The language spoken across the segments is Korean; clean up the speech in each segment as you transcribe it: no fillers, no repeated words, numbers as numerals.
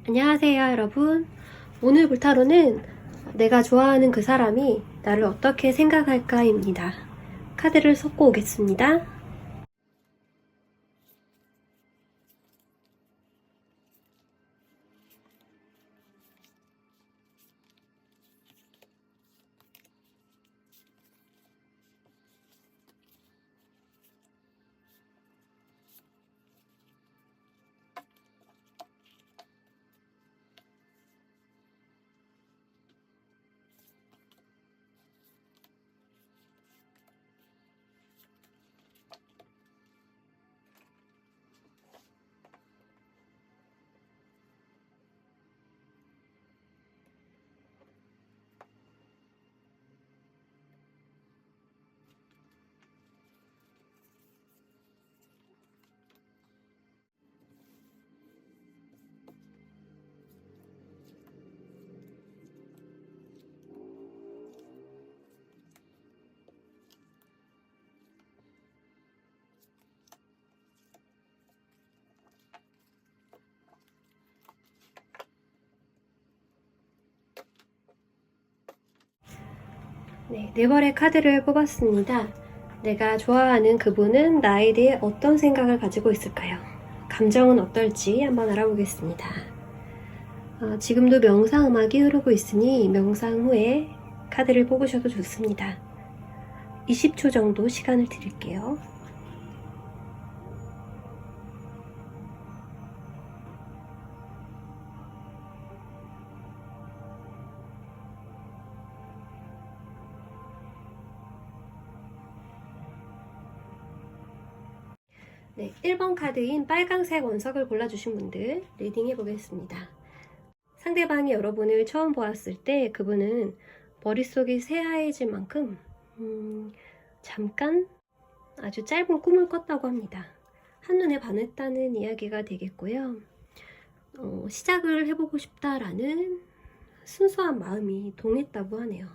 안녕하세요, 여러분. 오늘 볼 타로는 내가 좋아하는 그 사람이 나를 어떻게 생각할까입니다. 카드를 섞고 오겠습니다. 네 벌의 카드를 뽑았습니다. 내가 좋아하는 그분은 나에 대해 어떤 생각을 가지고 있을까요? 감정은 어떨지 한번 알아보겠습니다. 지금도 명상 음악이 흐르고 있으니 명상 후에 카드를 뽑으셔도 좋습니다. 20초 정도 시간을 드릴게요. 네, 1번 카드인 빨강색 원석을 골라주신 분들 리딩 해보겠습니다. 상대방이 여러분을 처음 보았을 때 그분은 머릿속이 새하얘질 만큼 잠깐 아주 짧은 꿈을 꿨다고 합니다. 한눈에 반했다는 이야기가 되겠고요. 시작을 해보고 싶다라는 순수한 마음이 동했다고 하네요.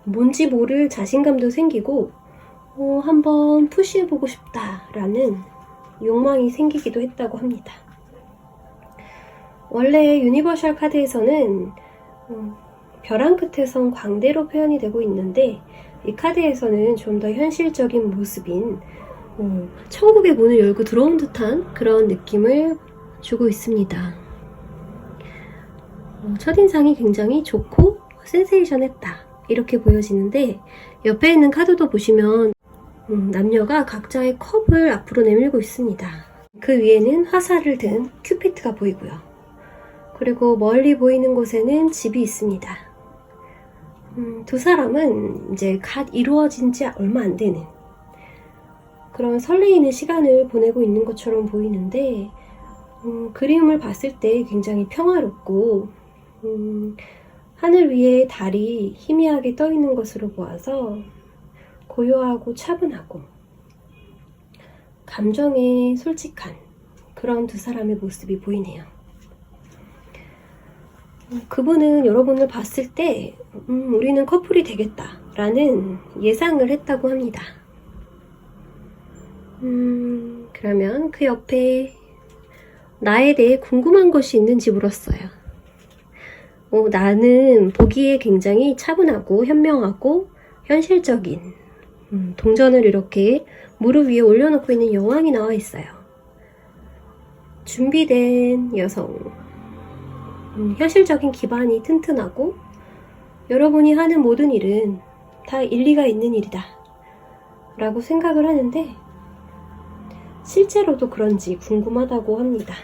뭔지 모를 자신감도 생기고 한번 푸시해보고 싶다라는 욕망이 생기기도 했다고 합니다. 원래 유니버셜 카드에서는 벼랑 끝에선 광대로 표현이 되고 있는데 이 카드에서는 좀 더 현실적인 모습인 천국의 문을 열고 들어온 듯한 그런 느낌을 주고 있습니다. 첫인상이 굉장히 좋고 센세이션했다 이렇게 보여지는데 옆에 있는 카드도 보시면 남녀가 각자의 컵을 앞으로 내밀고 있습니다. 그 위에는 화살을 든 큐피트가 보이고요. 그리고 멀리 보이는 곳에는 집이 있습니다. 두 사람은 이제 갓 이루어진 지 얼마 안 되는 그런 설레이는 시간을 보내고 있는 것처럼 보이는데 그림을 봤을 때 굉장히 평화롭고 하늘 위에 달이 희미하게 떠 있는 것으로 보아서 고요하고 차분하고 감정에 솔직한 그런 두 사람의 모습이 보이네요. 그분은 여러분을 봤을 때 우리는 커플이 되겠다 라는 예상을 했다고 합니다. 그러면 그 옆에 나에 대해 궁금한 것이 있는지 물었어요. 나는 보기에 굉장히 차분하고 현명하고 현실적인 동전을 이렇게 무릎 위에 올려놓고 있는 여왕이 나와 있어요. 준비된 여성, 현실적인 기반이 튼튼하고 여러분이 하는 모든 일은 다 일리가 있는 일이다 라고 생각을 하는데 실제로도 그런지 궁금하다고 합니다.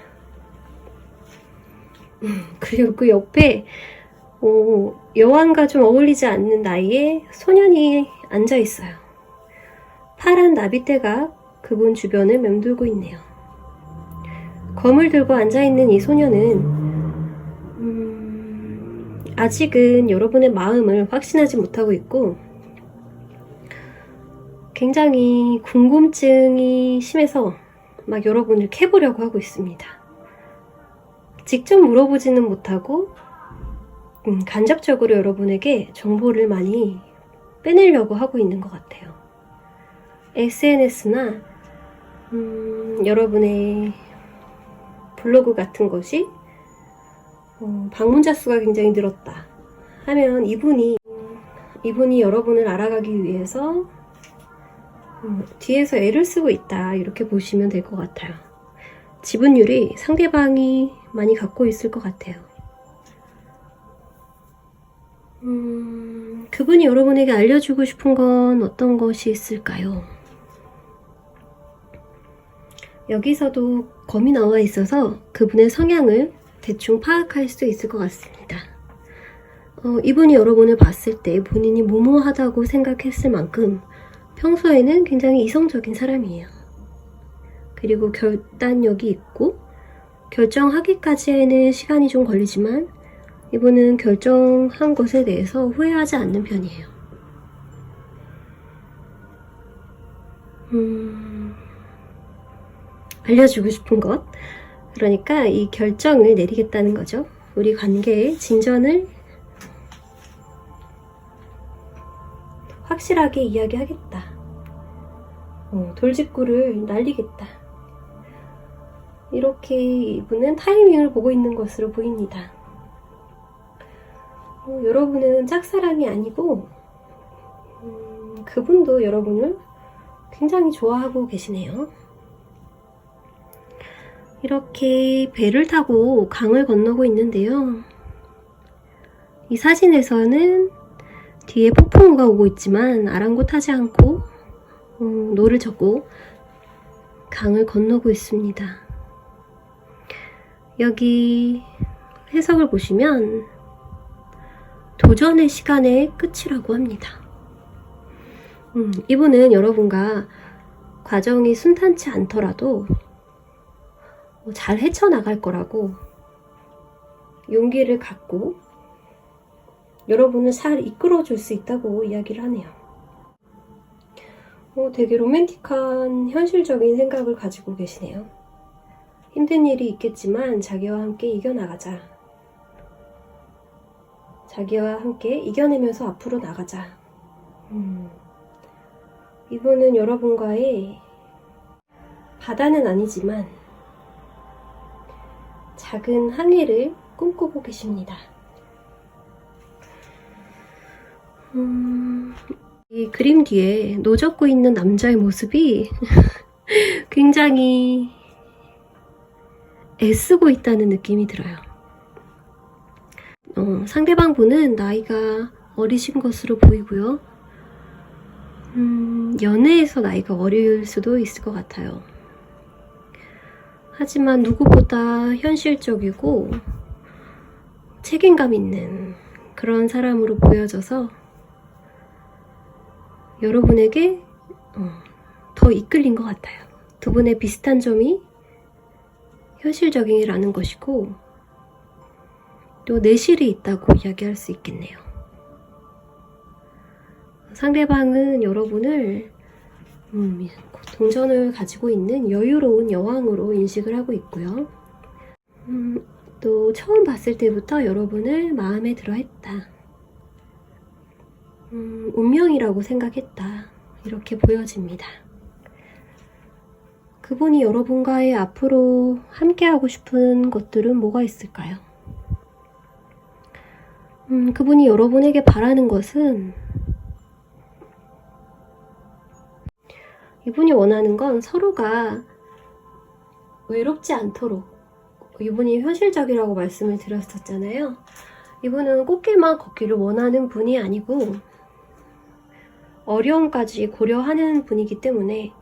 그리고 그 옆에 여왕과 좀 어울리지 않는 나이에 소년이 앉아 있어요. 파란 나비떼가 그분 주변을 맴돌고 있네요. 검을 들고 앉아있는 이 소녀는 아직은 여러분의 마음을 확신하지 못하고 있고 굉장히 궁금증이 심해서 막 여러분을 캐보려고 하고 있습니다. 직접 물어보지는 못하고 간접적으로 여러분에게 정보를 많이 빼내려고 하고 있는 것 같아요. SNS나 여러분의 블로그 같은 것이 방문자 수가 굉장히 늘었다 하면 이분이 여러분을 알아가기 위해서 뒤에서 애를 쓰고 있다, 이렇게 보시면 될 것 같아요. 지분율이 상대방이 많이 갖고 있을 것 같아요. 그분이 여러분에게 알려주고 싶은 건 어떤 것이 있을까요? 여기서도 검이 나와 있어서 그분의 성향을 대충 파악할 수 있을 것 같습니다. 이분이 여러분을 봤을 때 본인이 무모하다고 생각했을 만큼 평소에는 굉장히 이성적인 사람이에요. 그리고 결단력이 있고 결정하기까지에는 시간이 좀 걸리지만 이분은 결정한 것에 대해서 후회하지 않는 편이에요. 알려주고 싶은 것, 그러니까 이 결정을 내리겠다는 거죠. 우리 관계의 진전을 확실하게 이야기하겠다. 돌직구를 날리겠다. 이렇게 이분은 타이밍을 보고 있는 것으로 보입니다. 여러분은 짝사랑이 아니고 그분도 여러분을 굉장히 좋아하고 계시네요. 이렇게 배를 타고 강을 건너고 있는데요. 이 사진에서는 뒤에 폭풍우가 오고 있지만 아랑곳하지 않고 노를 젓고 강을 건너고 있습니다. 여기 해석을 보시면 도전의 시간의 끝이라고 합니다. 이분은 여러분과 과정이 순탄치 않더라도 잘 헤쳐나갈 거라고 용기를 갖고 여러분을 잘 이끌어줄 수 있다고 이야기를 하네요. 되게 로맨틱한 현실적인 생각을 가지고 계시네요. 힘든 일이 있겠지만 자기와 함께 이겨나가자. 자기와 함께 이겨내면서 앞으로 나가자. 이분은 여러분과의 바다는 아니지만 작은 항해를 꿈꾸고 계십니다. 이 그림 뒤에 노젓고 있는 남자의 모습이 굉장히 애쓰고 있다는 느낌이 들어요. 상대방 분은 나이가 어리신 것으로 보이고요. 연애에서 나이가 어릴 수도 있을 것 같아요. 하지만 누구보다 현실적이고 책임감 있는 그런 사람으로 보여져서 여러분에게 더 이끌린 것 같아요. 두 분의 비슷한 점이 현실적이라는 것이고 또 내실이 있다고 이야기할 수 있겠네요. 상대방은 여러분을 동전을 가지고 있는 여유로운 여왕으로 인식을 하고 있고요. 또 처음 봤을 때부터 여러분을 마음에 들어 했다. 운명이라고 생각했다. 이렇게 보여집니다. 그분이 여러분과의 앞으로 함께하고 싶은 것들은 뭐가 있을까요? 그분이 여러분에게 바라는 것은 이분이 원하는 건 서로가 외롭지 않도록, 이분이 현실적이라고 말씀을 드렸었잖아요. 이분은 꽃길만 걷기를 원하는 분이 아니고 어려움까지 고려하는 분이기 때문에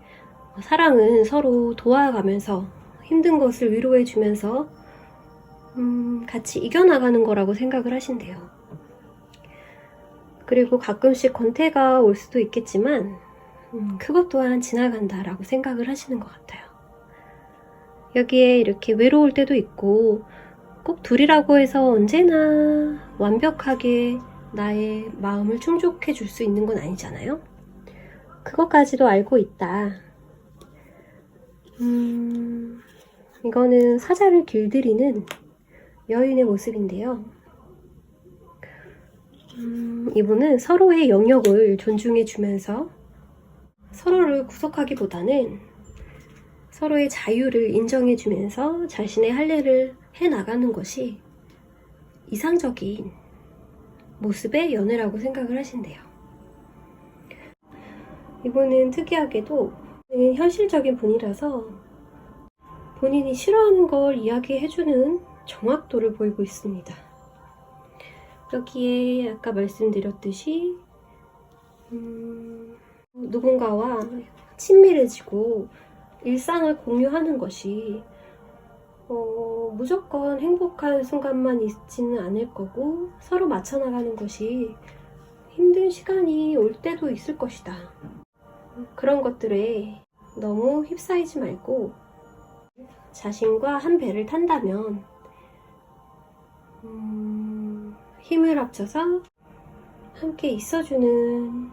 사랑은 서로 도와가면서 힘든 것을 위로해주면서 같이 이겨나가는 거라고 생각을 하신대요. 그리고 가끔씩 권태가 올 수도 있겠지만 그것 또한 지나간다라고 생각을 하시는 것 같아요. 여기에 이렇게 외로울 때도 있고 꼭 둘이라고 해서 언제나 완벽하게 나의 마음을 충족해 줄 수 있는 건 아니잖아요. 그것까지도 알고 있다. 이거는 사자를 길들이는 여인의 모습인데요. 이분은 서로의 영역을 존중해 주면서 서로를 구속하기보다는 서로의 자유를 인정해주면서 자신의 할 일을 해나가는 것이 이상적인 모습의 연애라고 생각을 하신대요. 이분은 특이하게도 현실적인 분이라서 본인이 싫어하는 걸 이야기해주는 정확도를 보이고 있습니다. 여기에 아까 말씀드렸듯이 누군가와 친밀해지고 일상을 공유하는 것이 무조건 행복한 순간만 있지는 않을 거고 서로 맞춰나가는 것이 힘든 시간이 올 때도 있을 것이다. 그런 것들에 너무 휩싸이지 말고 자신과 한 배를 탄다면 힘을 합쳐서 함께 있어주는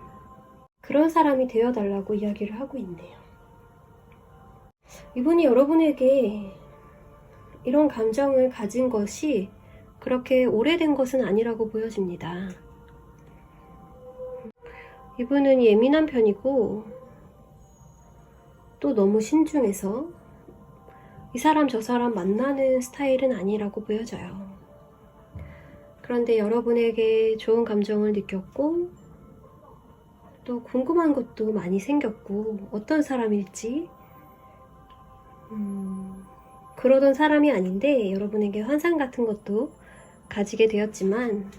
그런 사람이 되어달라고 이야기를 하고 있네요. 이분이 여러분에게 이런 감정을 가진 것이 그렇게 오래된 것은 아니라고 보여집니다. 이분은 예민한 편이고 또 너무 신중해서 이 사람 저 사람 만나는 스타일은 아니라고 보여져요. 그런데 여러분에게 좋은 감정을 느꼈고 또 궁금한 것도 많이 생겼고 어떤 사람일지 그러던 사람이 아닌데 여러분에게 환상 같은 것도 가지게 되었지만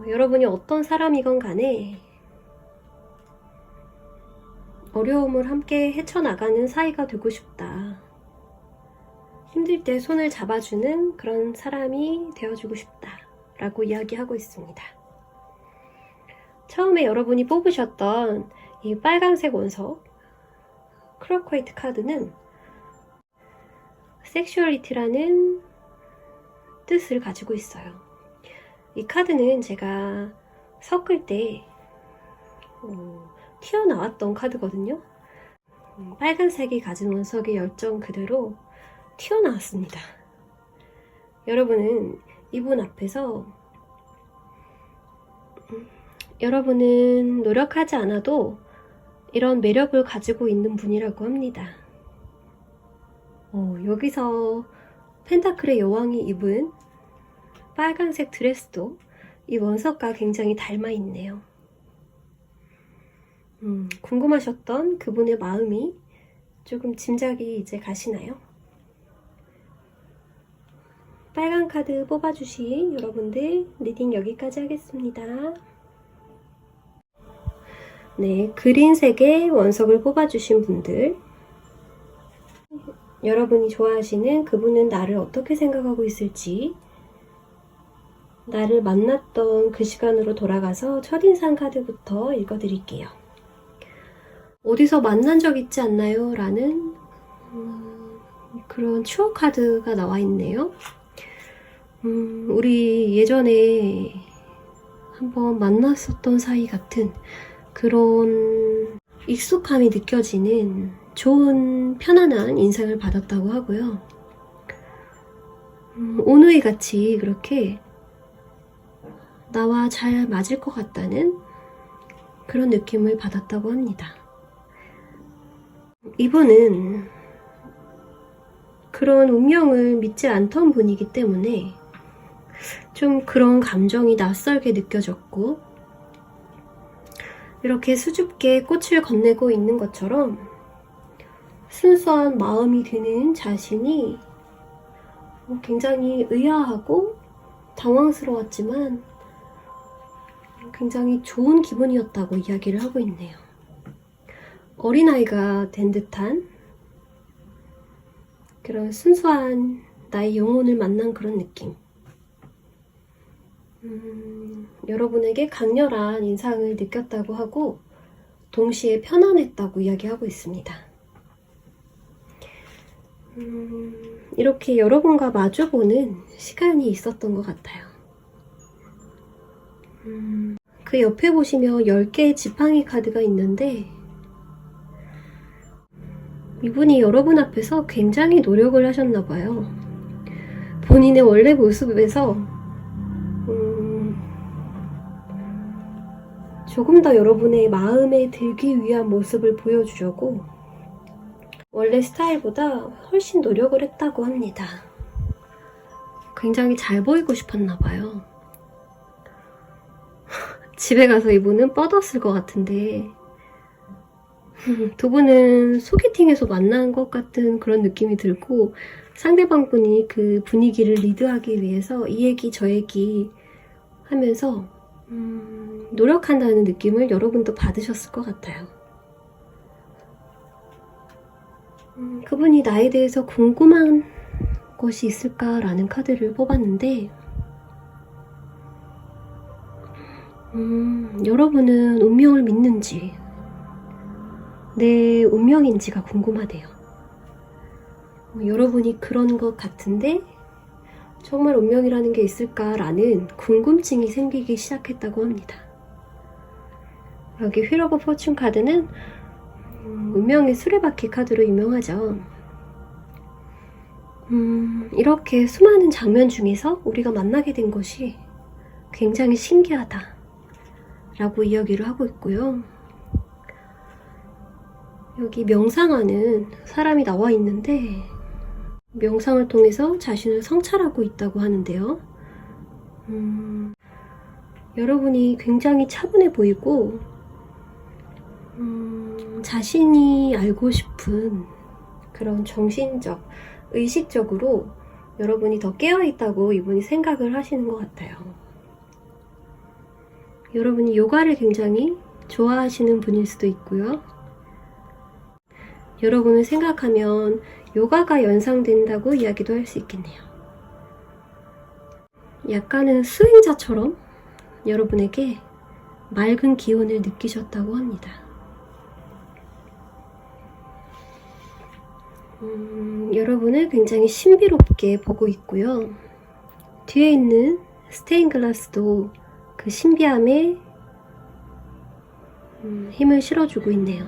여러분이 어떤 사람이건 간에 어려움을 함께 헤쳐나가는 사이가 되고 싶다. 힘들 때 손을 잡아주는 그런 사람이 되어주고 싶다 라고 이야기하고 있습니다. 처음에 여러분이 뽑으셨던 이 빨간색 원석 크로코이트 카드는 섹슈얼리티라는 뜻을 가지고 있어요. 이 카드는 제가 섞을 때 튀어나왔던 카드거든요. 빨간색이 가진 원석의 열정 그대로 튀어나왔습니다. 여러분은 이분 앞에서 여러분은 노력하지 않아도 이런 매력을 가지고 있는 분이라고 합니다. 여기서 펜타클의 여왕이 입은 빨간색 드레스도 이 원석과 굉장히 닮아 있네요. 궁금하셨던 그분의 마음이 조금 짐작이 이제 가시나요? 빨간 카드 뽑아주신 여러분들 리딩 여기까지 하겠습니다. 네, 그린색의 원석을 뽑아주신 분들 여러분이 좋아하시는 그분은 나를 어떻게 생각하고 있을지 나를 만났던 그 시간으로 돌아가서 첫인상 카드부터 읽어드릴게요. 어디서 만난 적 있지 않나요? 라는 그런 추억 카드가 나와 있네요. 우리 예전에 한번 만났었던 사이 같은 그런 익숙함이 느껴지는 좋은 편안한 인상을 받았다고 하고요. 오누이 같이 그렇게 나와 잘 맞을 것 같다는 그런 느낌을 받았다고 합니다. 이분은 그런 운명을 믿지 않던 분이기 때문에 좀 그런 감정이 낯설게 느껴졌고 이렇게 수줍게 꽃을 건네고 있는 것처럼 순수한 마음이 드는 자신이 굉장히 의아하고 당황스러웠지만 굉장히 좋은 기분이었다고 이야기를 하고 있네요. 어린아이가 된 듯한 그런 순수한 나의 영혼을 만난 그런 느낌. 여러분에게 강렬한 인상을 느꼈다고 하고 동시에 편안했다고 이야기하고 있습니다. 이렇게 여러분과 마주보는 시간이 있었던 것 같아요. 그 옆에 보시면 10개의 지팡이 카드가 있는데 이분이 여러분 앞에서 굉장히 노력을 하셨나봐요. 본인의 원래 모습에서 조금 더 여러분의 마음에 들기 위한 모습을 보여주려고 원래 스타일보다 훨씬 노력을 했다고 합니다. 굉장히 잘 보이고 싶었나 봐요. 집에 가서 이분은 뻗었을 것 같은데 두 분은 소개팅에서 만난 것 같은 그런 느낌이 들고 상대방 분이 그 분위기를 리드하기 위해서 이 얘기 저 얘기 하면서 노력한다는 느낌을 여러분도 받으셨을 것 같아요. 그분이 나에 대해서 궁금한 것이 있을까라는 카드를 뽑았는데 여러분은 운명을 믿는지 내 운명인지가 궁금하대요. 여러분이 그런 것 같은데 정말 운명이라는 게 있을까라는 궁금증이 생기기 시작했다고 합니다. 여기 휠 오브 포춘 카드는 운명의 수레바퀴 카드로 유명하죠. 이렇게 수많은 장면 중에서 우리가 만나게 된 것이 굉장히 신기하다 라고 이야기를 하고 있고요. 여기 명상하는 사람이 나와 있는데 명상을 통해서 자신을 성찰하고 있다고 하는데요. 여러분이 굉장히 차분해 보이고 자신이 알고 싶은 그런 정신적, 의식적으로 여러분이 더 깨어있다고 이분이 생각을 하시는 것 같아요. 여러분이 요가를 굉장히 좋아하시는 분일 수도 있고요. 여러분을 생각하면 요가가 연상된다고 이야기도 할 수 있겠네요. 약간은 수행자처럼 여러분에게 맑은 기운을 느끼셨다고 합니다. 여러분을 굉장히 신비롭게 보고 있고요. 뒤에 있는 스테인글라스도 그 신비함에 힘을 실어주고 있네요.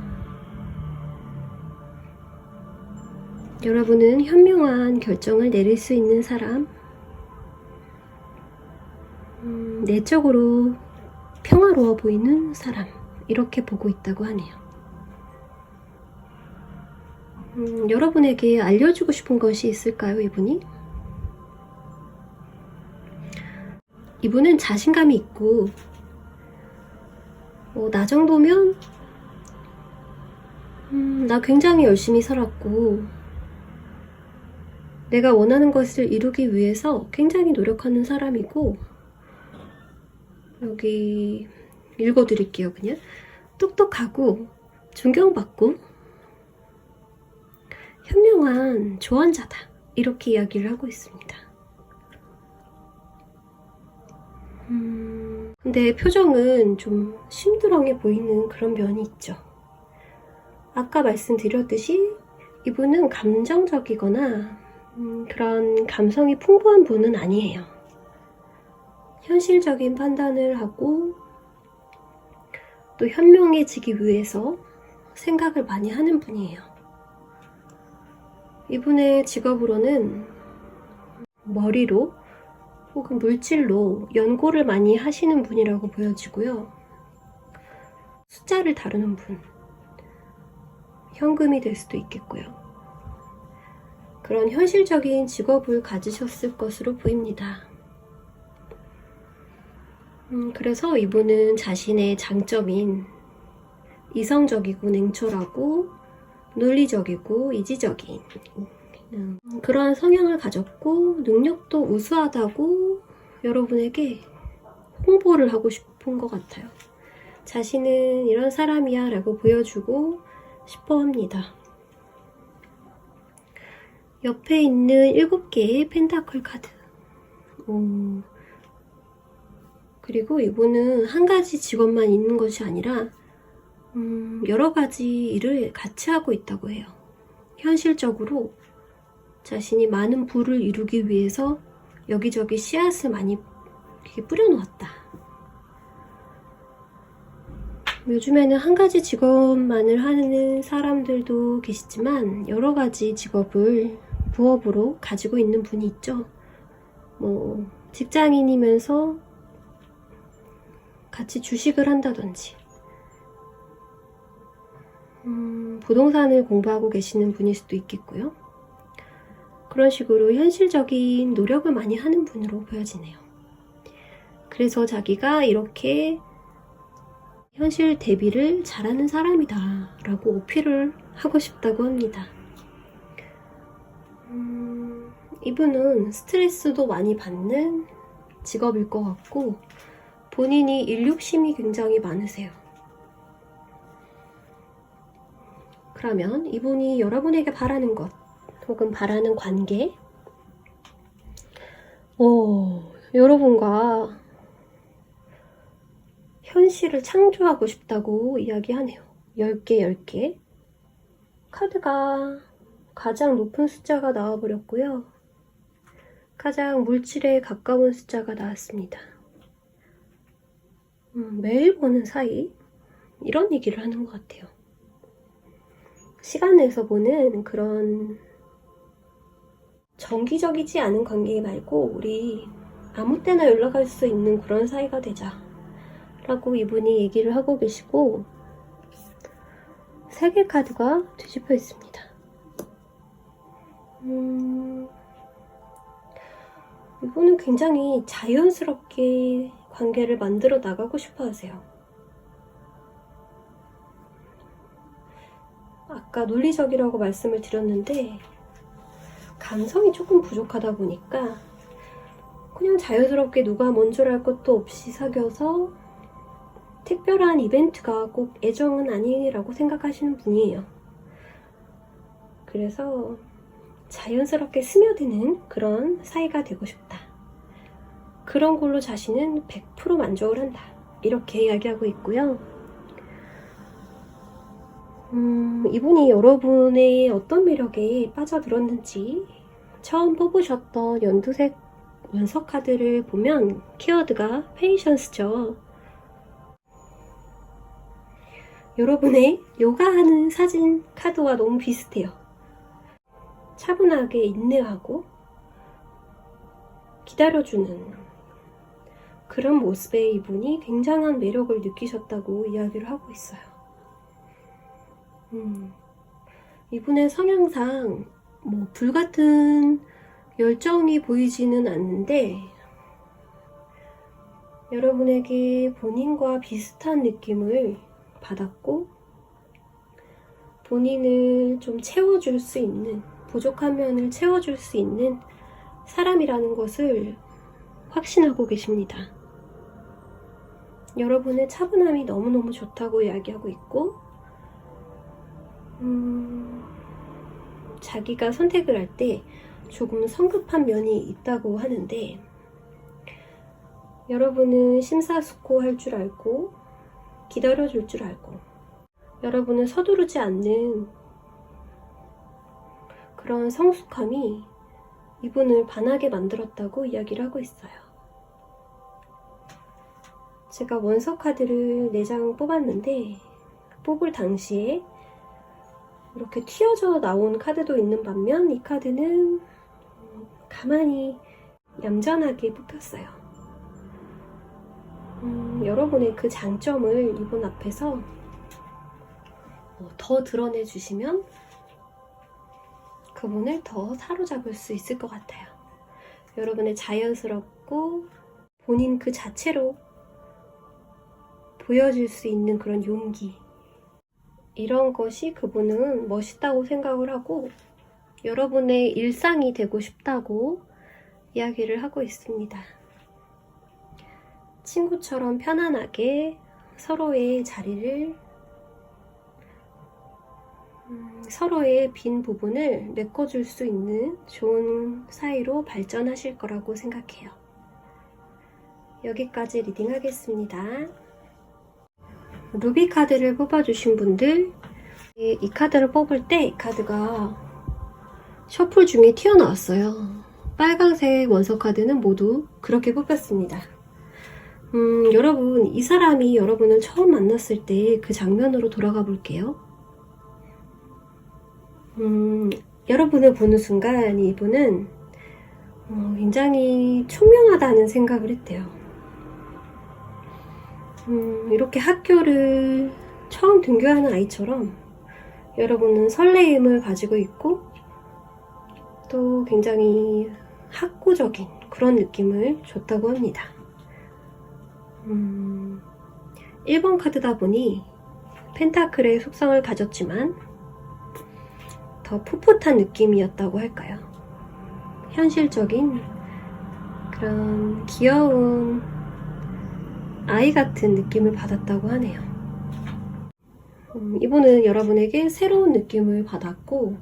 여러분은 현명한 결정을 내릴 수 있는 사람, 내적으로 평화로워 보이는 사람, 이렇게 보고 있다고 하네요. 여러분에게 알려주고 싶은 것이 있을까요, 이분이? 이분은 자신감이 있고 나 정도면 나 굉장히 열심히 살았고 내가 원하는 것을 이루기 위해서 굉장히 노력하는 사람이고 여기 읽어드릴게요. 그냥 똑똑하고 존경받고 현명한 조언자다 이렇게 이야기를 하고 있습니다. 근데 표정은 좀 심드렁해 보이는 그런 면이 있죠. 아까 말씀드렸듯이 이분은 감정적이거나 그런 감성이 풍부한 분은 아니에요. 현실적인 판단을 하고 또 현명해지기 위해서 생각을 많이 하는 분이에요. 이분의 직업으로는 머리로 혹은 물질로 연구를 많이 하시는 분이라고 보여지고요. 숫자를 다루는 분, 현금이 될 수도 있겠고요. 그런 현실적인 직업을 가지셨을 것으로 보입니다. 그래서 이분은 자신의 장점인 이성적이고 냉철하고 논리적이고 이지적인 그러한 성향을 가졌고 능력도 우수하다고 여러분에게 홍보를 하고 싶은 것 같아요. 자신은 이런 사람이야 라고 보여주고 싶어 합니다. 옆에 있는 7개의 펜타클 카드. 그리고 이분은 한 가지 직업만 있는 것이 아니라 여러 가지 일을 같이 하고 있다고 해요. 현실적으로 자신이 많은 부를 이루기 위해서 여기저기 씨앗을 많이 이렇게 뿌려놓았다. 요즘에는 한 가지 직업만을 하는 사람들도 계시지만 여러 가지 직업을 부업으로 가지고 있는 분이 있죠. 뭐 직장인이면서 같이 주식을 한다든지 부동산을 공부하고 계시는 분일 수도 있겠고요. 그런 식으로 현실적인 노력을 많이 하는 분으로 보여지네요. 그래서 자기가 이렇게 현실 대비를 잘하는 사람이다 라고 어필을 하고 싶다고 합니다. 이분은 스트레스도 많이 받는 직업일 것 같고 본인이 일욕심이 굉장히 많으세요. 그러면 이분이 여러분에게 바라는 것 혹은 바라는 관계 여러분과 현실을 창조하고 싶다고 이야기하네요. 10개, 10개. 카드가 가장 높은 숫자가 나와버렸고요. 가장 물질에 가까운 숫자가 나왔습니다. 매일 보는 사이? 이런 얘기를 하는 것 같아요. 시간 내서 보는 그런 정기적이지 않은 관계 말고 우리 아무 때나 연락할 수 있는 그런 사이가 되자 라고 이분이 얘기를 하고 계시고 3개 카드가 뒤집혀 있습니다. 이분은 굉장히 자연스럽게 관계를 만들어 나가고 싶어 하세요. 아까 논리적이라고 말씀을 드렸는데 감성이 조금 부족하다 보니까 그냥 자연스럽게 누가 먼저랄 것도 없이 사귀어서 특별한 이벤트가 꼭 애정은 아니라고 생각하시는 분이에요. 그래서 자연스럽게 스며드는 그런 사이가 되고 싶다. 그런 걸로 자신은 100% 만족을 한다. 이렇게 이야기하고 있고요. 이분이 여러분의 어떤 매력에 빠져들었는지 처음 뽑으셨던 연두색 원석 카드를 보면 키워드가 페이션스죠. 여러분의 요가하는 사진 카드와 너무 비슷해요. 차분하게 인내하고 기다려주는 그런 모습에 이분이 굉장한 매력을 느끼셨다고 이야기를 하고 있어요. 이분의 성향상 불같은 열정이 보이지는 않는데 여러분에게 본인과 비슷한 느낌을 받았고 본인을 좀 채워줄 수 있는 부족한 면을 채워줄 수 있는 사람이라는 것을 확신하고 계십니다. 여러분의 차분함이 너무너무 좋다고 이야기하고 있고 자기가 선택을 할 때 조금 성급한 면이 있다고 하는데 여러분은 심사숙고할 줄 알고 기다려줄 줄 알고 여러분은 서두르지 않는 그런 성숙함이 이분을 반하게 만들었다고 이야기를 하고 있어요. 제가 원석 카드를 4장 뽑았는데 뽑을 당시에 이렇게 튀어져 나온 카드도 있는 반면 이 카드는 가만히 얌전하게 뽑혔어요. 여러분의 그 장점을 이분 앞에서 더 드러내 주시면 그분을 더 사로잡을 수 있을 것 같아요. 여러분의 자연스럽고 본인 그 자체로 보여줄 수 있는 그런 용기 이런 것이 그분은 멋있다고 생각을 하고 여러분의 일상이 되고 싶다고 이야기를 하고 있습니다. 친구처럼 편안하게 서로의 자리를 서로의 빈 부분을 메꿔줄 수 있는 좋은 사이로 발전하실 거라고 생각해요. 여기까지 리딩하겠습니다. 루비 카드를 뽑아주신 분들 이 카드를 뽑을 때 이 카드가 셔플 중에 튀어나왔어요. 빨강색 원석 카드는 모두 그렇게 뽑혔습니다. 여러분 이 사람이 여러분을 처음 만났을 때 그 장면으로 돌아가 볼게요. 여러분을 보는 순간 이분은 굉장히 총명하다는 생각을 했대요. 이렇게 학교를 처음 등교하는 아이처럼 여러분은 설레임을 가지고 있고 또 굉장히 학구적인 그런 느낌을 줬다고 합니다. 1번 카드다 보니 펜타클의 속성을 가졌지만 더 풋풋한 느낌이었다고 할까요? 현실적인 그런 귀여운 아이 같은 느낌을 받았다고 하네요. 이분은 여러분에게 새로운 느낌을 받았고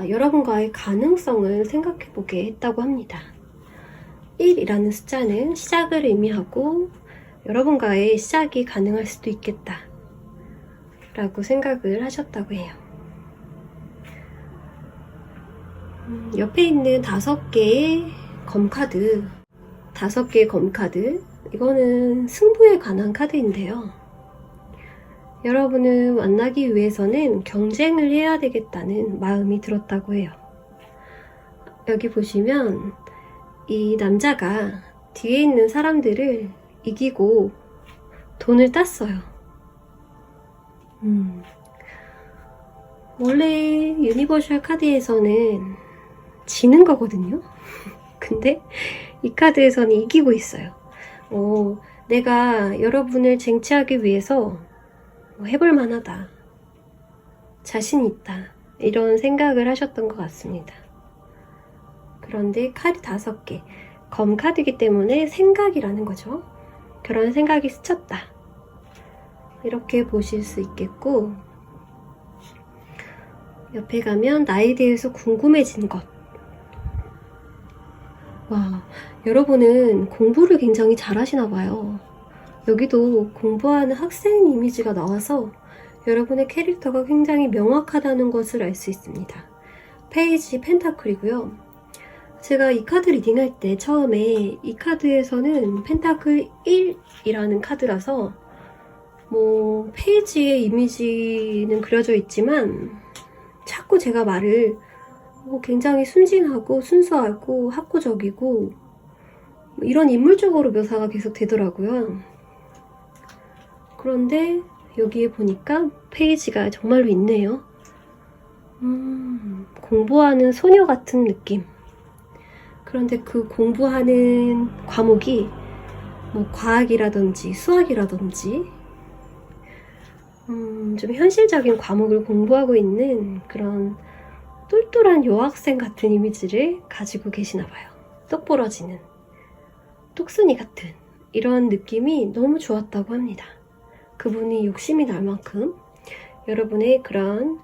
여러분과의 가능성을 생각해보게 했다고 합니다. 1이라는 숫자는 시작을 의미하고 여러분과의 시작이 가능할 수도 있겠다 라고 생각을 하셨다고 해요. 옆에 있는 5개의 검카드, 5개의 검카드, 이거는 승부에 관한 카드인데요. 여러분을 만나기 위해서는 경쟁을 해야 되겠다는 마음이 들었다고 해요. 여기 보시면 이 남자가 뒤에 있는 사람들을 이기고 돈을 땄어요. 원래 유니버셜 카드에서는 지는 거거든요. 근데 이 카드에서는 이기고 있어요. 내가 여러분을 쟁취하기 위해서 해볼 만하다, 자신 있다, 이런 생각을 하셨던 것 같습니다. 그런데 카드 5개, 검 카드이기 때문에 생각이라는 거죠. 그런 생각이 스쳤다, 이렇게 보실 수 있겠고, 옆에 가면 나에 대해서 궁금해진 것. 와, 여러분은 공부를 굉장히 잘하시나 봐요. 여기도 공부하는 학생 이미지가 나와서 여러분의 캐릭터가 굉장히 명확하다는 것을 알 수 있습니다. 페이지 펜타클이고요. 제가 이 카드 리딩할 때 처음에 이 카드에서는 펜타클 1이라는 카드라서 페이지의 이미지는 그려져 있지만 자꾸 제가 말을 굉장히 순진하고 순수하고 학구적이고 이런 인물적으로 묘사가 계속 되더라고요. 그런데 여기에 보니까 페이지가 정말로 있네요. 공부하는 소녀 같은 느낌. 그런데 그 공부하는 과목이 과학이라든지 수학이라든지 좀 현실적인 과목을 공부하고 있는 그런 똘똘한 여학생 같은 이미지를 가지고 계시나 봐요. 똑부러지는 똑순이 같은 이런 느낌이 너무 좋았다고 합니다. 그분이 욕심이 날 만큼 여러분의 그런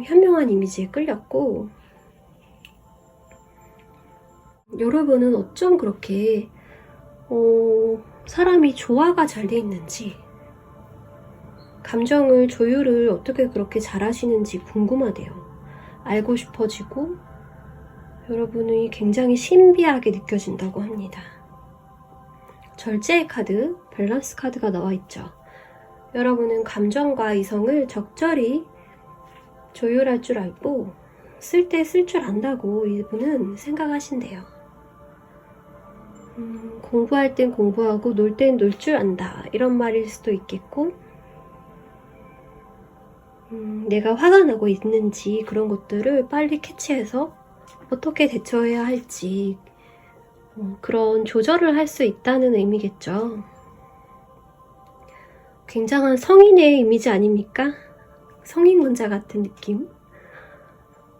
현명한 이미지에 끌렸고, 여러분은 어쩜 그렇게 사람이 조화가 잘 돼 있는지, 감정을 조율을 어떻게 그렇게 잘 하시는지 궁금하대요. 알고 싶어지고 여러분이 굉장히 신비하게 느껴진다고 합니다. 절제의 카드, 밸런스 카드가 나와 있죠. 여러분은 감정과 이성을 적절히 조율할 줄 알고 쓸 때 쓸 줄 안다고 이분은 생각하신대요. 공부할 땐 공부하고 놀 땐 놀 줄 안다, 이런 말일 수도 있겠고, 내가 화가 나고 있는지 그런 것들을 빨리 캐치해서 어떻게 대처해야 할지 그런 조절을 할 수 있다는 의미겠죠. 굉장한 성인의 이미지 아닙니까? 성인군자 같은 느낌.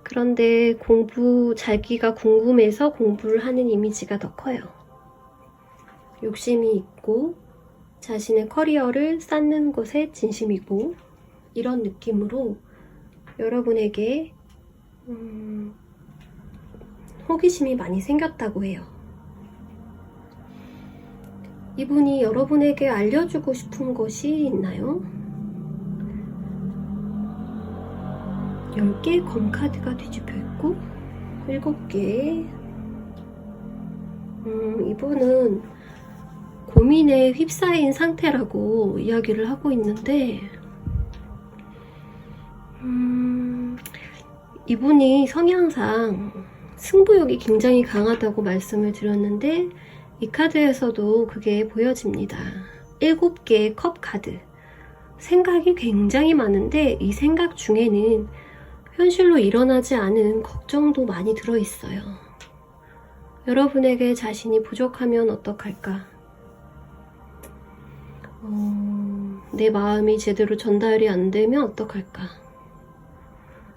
그런데 자기가 궁금해서 공부를 하는 이미지가 더 커요. 욕심이 있고 자신의 커리어를 쌓는 것에 진심이고, 이런 느낌으로 여러분에게 호기심이 많이 생겼다고 해요. 이분이 여러분에게 알려주고 싶은 것이 있나요? 10개의 검카드가 뒤집혀 있고 7개의 이분은 고민에 휩싸인 상태라고 이야기를 하고 있는데, 이분이 성향상 승부욕이 굉장히 강하다고 말씀을 드렸는데 이 카드에서도 그게 보여집니다. 7개의 컵 카드, 생각이 굉장히 많은데 이 생각 중에는 현실로 일어나지 않은 걱정도 많이 들어있어요. 여러분에게 자신이 부족하면 어떡할까? 내 마음이 제대로 전달이 안 되면 어떡할까?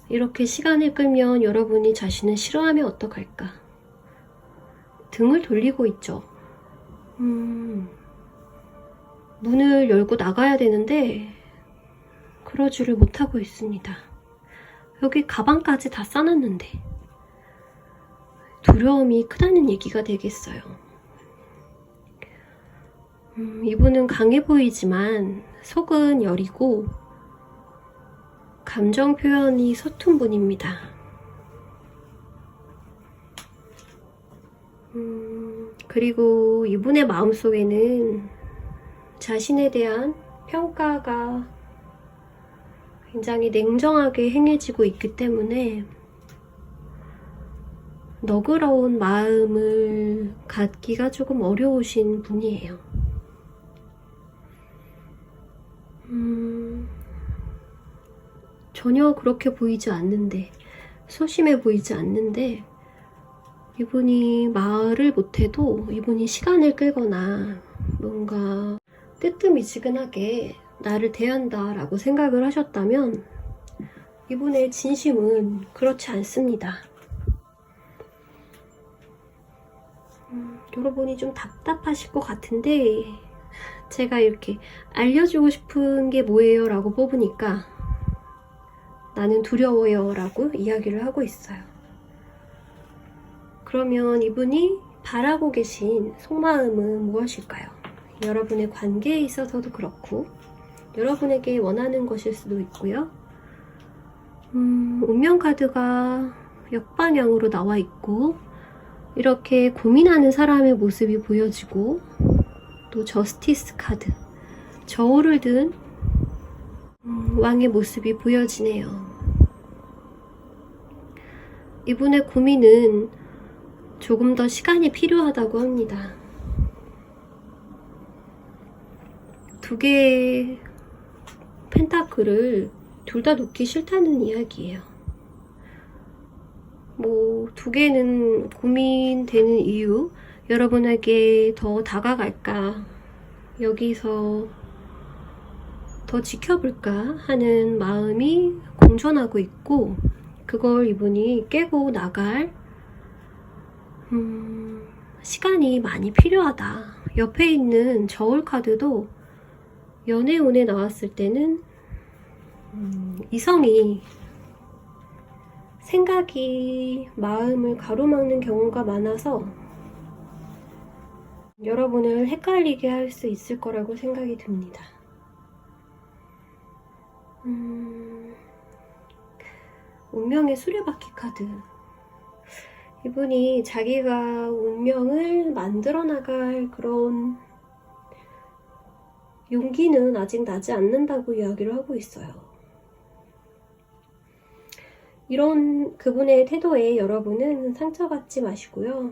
이렇게 시간을 끌면 여러분이 자신을 싫어하면 어떡할까? 등을 돌리고 있죠. 문을 열고 나가야 되는데 그러지를 못하고 있습니다. 여기 가방까지 다 싸놨는데 두려움이 크다는 얘기가 되겠어요. 이분은 강해 보이지만 속은 여리고 감정 표현이 서툰 분입니다. 그리고 이분의 마음속에는 자신에 대한 평가가 굉장히 냉정하게 행해지고 있기 때문에 너그러운 마음을 갖기가 조금 어려우신 분이에요. 전혀 그렇게 보이지 않는데, 소심해 보이지 않는데, 이분이 말을 못해도 이분이 시간을 끌거나 뭔가 뜨뜻미지근하게 나를 대한다 라고 생각을 하셨다면 이분의 진심은 그렇지 않습니다. 여러분이 좀 답답하실 것 같은데 제가 이렇게 알려주고 싶은 게 뭐예요? 라고 뽑으니까 나는 두려워요 라고 이야기를 하고 있어요. 그러면 이분이 바라고 계신 속마음은 무엇일까요? 여러분의 관계에 있어서도 그렇고 여러분에게 원하는 것일 수도 있고요. 운명 카드가 역방향으로 나와 있고 이렇게 고민하는 사람의 모습이 보여지고 또 저스티스 카드, 저울을 든 왕의 모습이 보여지네요. 이분의 고민은 조금 더 시간이 필요하다고 합니다. 두 개의 펜타클을 둘 다 놓기 싫다는 이야기예요. 두 개는 고민되는 이유, 여러분에게 더 다가갈까, 여기서 더 지켜볼까 하는 마음이 공존하고 있고 그걸 이분이 깨고 나갈 시간이 많이 필요하다. 옆에 있는 저울 카드도 연애운에 나왔을 때는 이성이 생각이 마음을 가로막는 경우가 많아서 여러분을 헷갈리게 할 수 있을 거라고 생각이 듭니다. 운명의 수레바퀴 카드. 이분이 자기가 운명을 만들어 나갈 그런 용기는 아직 나지 않는다고 이야기를 하고 있어요. 이런 그분의 태도에 여러분은 상처받지 마시고요.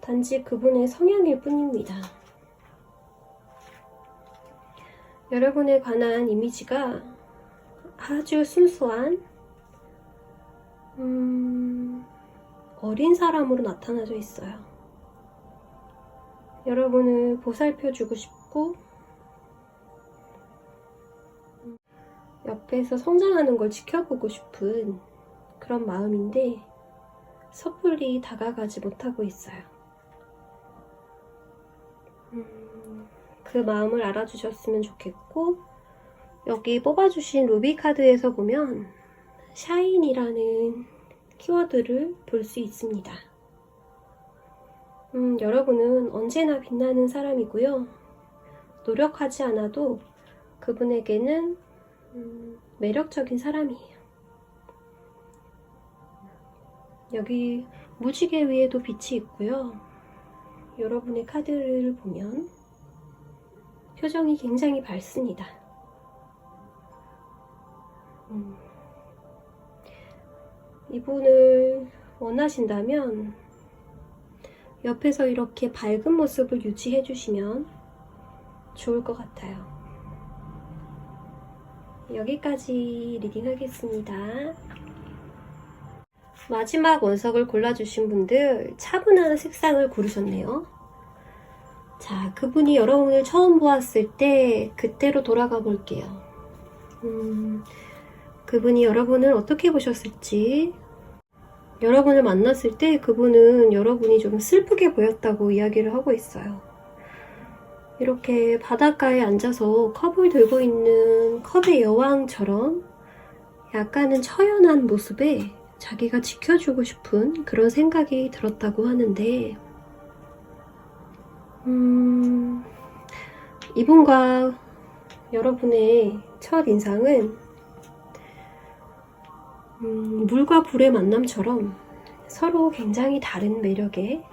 단지 그분의 성향일 뿐입니다. 여러분에 관한 이미지가 아주 순수한 어린 사람으로 나타나져 있어요. 여러분을 보살펴주고 싶고 옆에서 성장하는 걸 지켜보고 싶은 그런 마음인데 섣불리 다가가지 못하고 있어요. 그 마음을 알아주셨으면 좋겠고 여기 뽑아주신 루비 카드에서 보면 샤인이라는 키워드를 볼 수 있습니다. 여러분은 언제나 빛나는 사람이고요. 노력하지 않아도 그분에게는 매력적인 사람이에요. 여기 무지개 위에도 빛이 있고요. 여러분의 카드를 보면 표정이 굉장히 밝습니다. 이분을 원하신다면 옆에서 이렇게 밝은 모습을 유지해 주시면 좋을 것 같아요. 여기까지 리딩하겠습니다. 마지막 원석을 골라주신 분들 차분한 색상을 고르셨네요. 자, 그분이 여러분을 처음 보았을 때 그때로 돌아가 볼게요. 그분이 여러분을 어떻게 보셨을지, 여러분을 만났을 때 그분은 여러분이 좀 슬프게 보였다고 이야기를 하고 있어요. 이렇게 바닷가에 앉아서 컵을 들고 있는 컵의 여왕처럼 약간은 처연한 모습에 자기가 지켜주고 싶은 그런 생각이 들었다고 하는데, 이분과 여러분의 첫 인상은 물과 불의 만남처럼 서로 굉장히 다른 매력에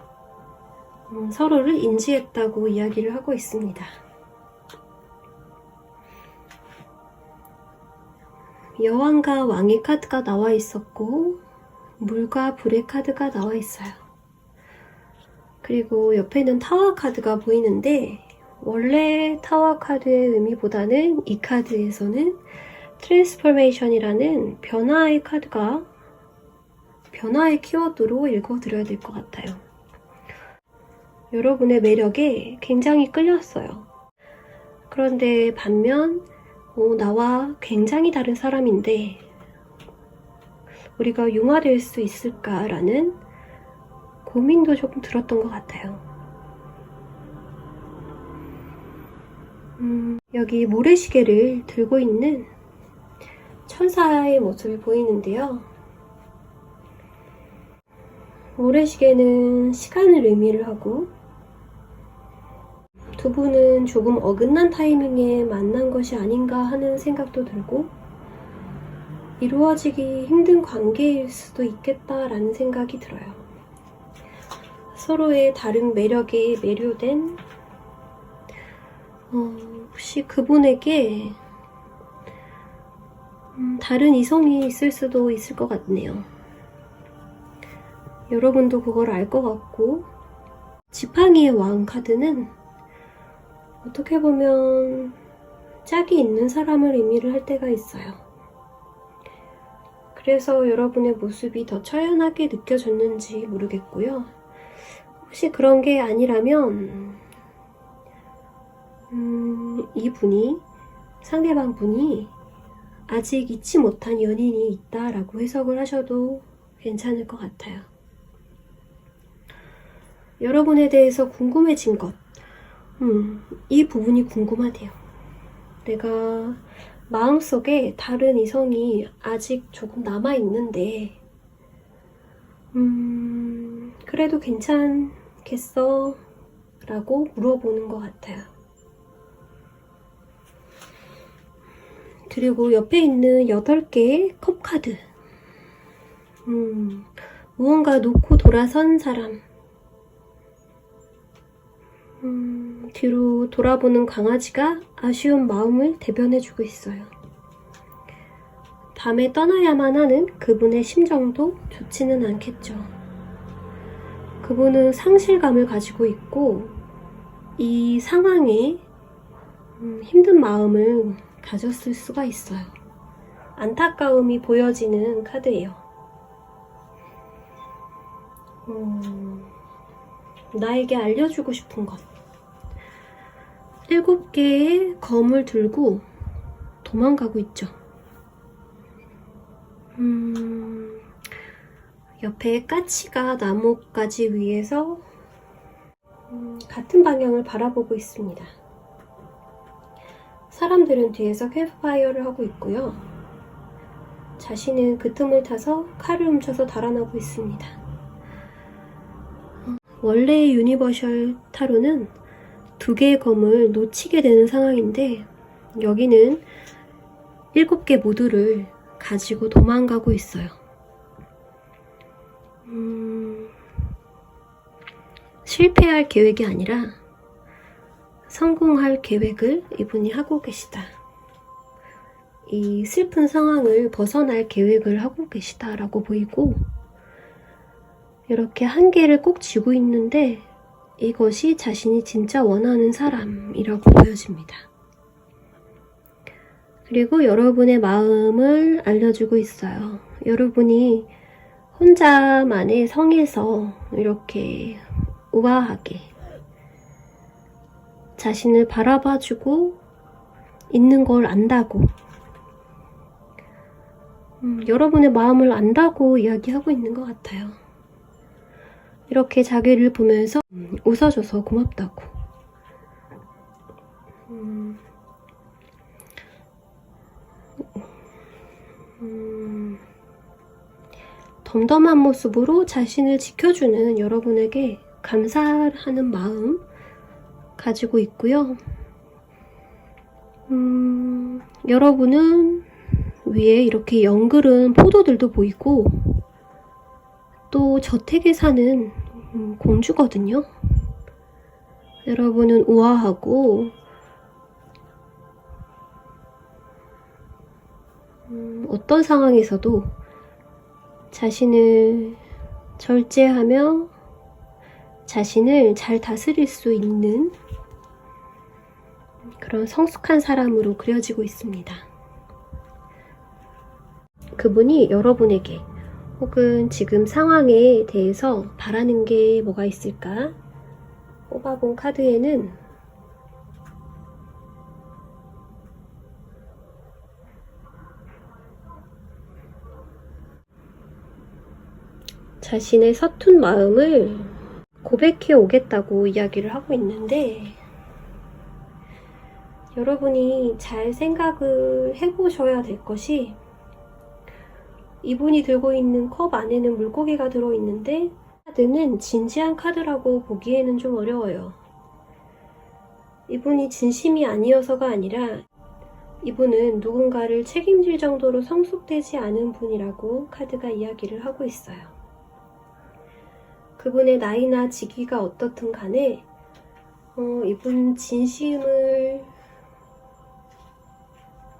서로를 인지했다고 이야기를 하고 있습니다. 여왕과 왕의 카드가 나와 있었고 물과 불의 카드가 나와 있어요. 그리고 옆에는 타워 카드가 보이는데, 원래 타워 카드의 의미보다는 이 카드에서는 트랜스포메이션이라는 변화의 카드가, 변화의 키워드로 읽어드려야 될 것 같아요. 여러분의 매력에 굉장히 끌렸어요. 그런데 반면 나와 굉장히 다른 사람인데 우리가 융화될 수 있을까라는 고민도 조금 들었던 것 같아요. 여기 모래시계를 들고 있는 천사의 모습이 보이는데요. 모래시계는 시간을 의미를 하고, 두 분은 조금 어긋난 타이밍에 만난 것이 아닌가 하는 생각도 들고, 이루어지기 힘든 관계일 수도 있겠다라는 생각이 들어요. 서로의 다른 매력에 매료된, 혹시 그분에게 다른 이성이 있을 수도 있을 것 같네요. 여러분도 그걸 알 것 같고, 지팡이의 왕 카드는 어떻게 보면 짝이 있는 사람을 의미를 할 때가 있어요. 그래서 여러분의 모습이 더 처연하게 느껴졌는지 모르겠고요. 혹시 그런 게 아니라면 이분이, 상대방 분이 아직 잊지 못한 연인이 있다라고 해석을 하셔도 괜찮을 것 같아요. 여러분에 대해서 궁금해진 것, 이 부분이 궁금하대요. 내가 마음속에 다른 이성이 아직 조금 남아있는데 그래도 괜찮겠어? 라고 물어보는 것 같아요. 그리고 옆에 있는 8개의 컵 카드, 무언가 놓고 돌아선 사람, 뒤로 돌아보는 강아지가 아쉬운 마음을 대변해주고 있어요. 밤에 떠나야만 하는 그분의 심정도 좋지는 않겠죠. 그분은 상실감을 가지고 있고 이 상황에 힘든 마음을 가졌을 수가 있어요. 안타까움이 보여지는 카드예요. 나에게 알려주고 싶은 것. 7개의 검을 들고 도망가고 있죠. 옆에 까치가 나뭇가지 위에서 같은 방향을 바라보고 있습니다. 사람들은 뒤에서 캠프파이어를 하고 있고요. 자신은 그 틈을 타서 칼을 훔쳐서 달아나고 있습니다. 원래의 유니버셜 타로는 2개의 검을 놓치게 되는 상황인데 여기는 7개 모두를 가지고 도망가고 있어요. 실패할 계획이 아니라 성공할 계획을 이분이 하고 계시다. 이 슬픈 상황을 벗어날 계획을 하고 계시다라고 보이고, 이렇게 한 개를 꼭 쥐고 있는데 이것이 자신이 진짜 원하는 사람이라고 보여집니다. 그리고 여러분의 마음을 알려주고 있어요. 여러분이 혼자만의 성에서 이렇게 우아하게 자신을 바라봐주고 있는 걸 안다고, 여러분의 마음을 안다고 이야기하고 있는 것 같아요. 이렇게 자기를 보면서 웃어줘서 고맙다고. 덤덤한 모습으로 자신을 지켜주는 여러분에게 감사하는 마음 가지고 있고요. 여러분은 위에 이렇게 연그른 포도들도 보이고 또 저택에 사는 공주거든요. 여러분은 우아하고 어떤 상황에서도 자신을 절제하며 자신을 잘 다스릴 수 있는 그런 성숙한 사람으로 그려지고 있습니다. 그분이 여러분에게 혹은 지금 상황에 대해서 바라는 게 뭐가 있을까? 뽑아본 카드에는 자신의 서툰 마음을 고백해 오겠다고 이야기를 하고 있는데, 여러분이 잘 생각을 해보셔야 될 것이, 이분이 들고 있는 컵 안에는 물고기가 들어있는데 카드는 진지한 카드라고 보기에는 좀 어려워요. 이분이 진심이 아니어서가 아니라 이분은 누군가를 책임질 정도로 성숙되지 않은 분이라고 카드가 이야기를 하고 있어요. 그분의 나이나 직위가 어떻든 간에 이분 진심을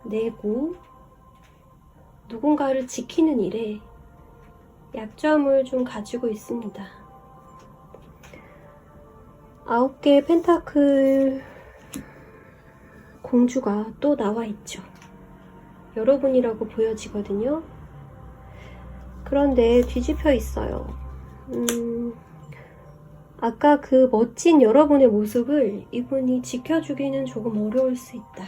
내고 누군가를 지키는 일에 약점을 좀 가지고 있습니다. 9개의 펜타클 공주가 또 나와 있죠. 여러분이라고 보여지거든요. 그런데 뒤집혀 있어요. 아까 그 멋진 여러분의 모습을 이분이 지켜주기는 조금 어려울 수 있다.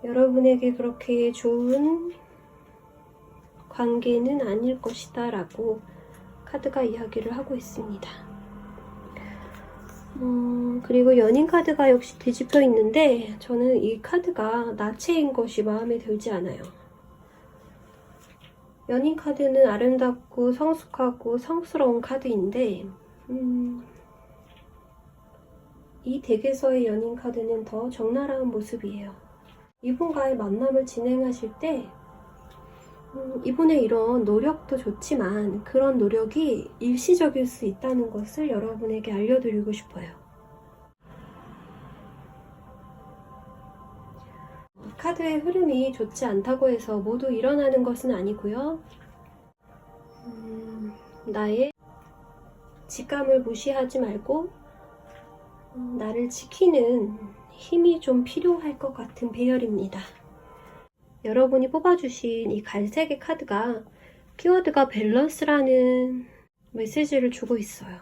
여러분에게 그렇게 좋은 관계는 아닐 것이다 라고 카드가 이야기를 하고 있습니다. 그리고 연인 카드가 역시 뒤집혀 있는데 저는 이 카드가 나체인 것이 마음에 들지 않아요. 연인 카드는 아름답고 성숙하고 성스러운 카드인데 이 덱에서의 연인 카드는 더 적나라한 모습이에요. 이분과의 만남을 진행하실 때 이분의 이런 노력도 좋지만 그런 노력이 일시적일 수 있다는 것을 여러분에게 알려드리고 싶어요. 카드의 흐름이 좋지 않다고 해서 모두 일어나는 것은 아니고요. 나의 직감을 무시하지 말고 나를 지키는 힘이 좀 필요할 것 같은 배열입니다. 여러분이 뽑아주신 이 갈색의 카드가 키워드가 밸런스라는 메시지를 주고 있어요.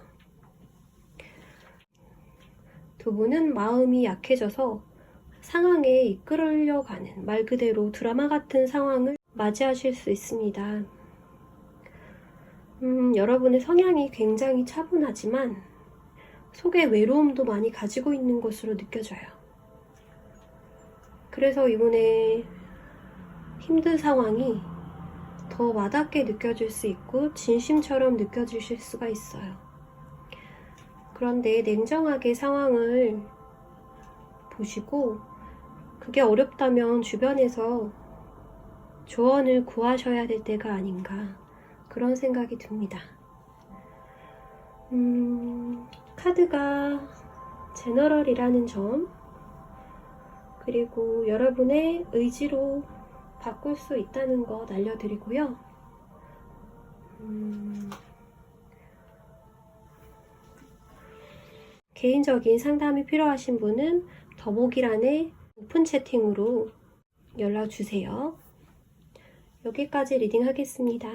두 분은 마음이 약해져서 상황에 이끌려가는 말 그대로 드라마 같은 상황을 맞이하실 수 있습니다. 여러분의 성향이 굉장히 차분하지만 속에 외로움도 많이 가지고 있는 것으로 느껴져요. 그래서 이분의 힘든 상황이 더 와닿게 느껴질 수 있고 진심처럼 느껴지실 수가 있어요. 그런데 냉정하게 상황을 보시고 그게 어렵다면 주변에서 조언을 구하셔야 될 때가 아닌가 그런 생각이 듭니다. 카드가 제너럴이라는 점, 그리고 여러분의 의지로 바꿀 수 있다는 것 알려드리고요. 개인적인 상담이 필요하신 분은 더보기란에 오픈 채팅으로 연락 주세요. 여기까지 리딩 하겠습니다.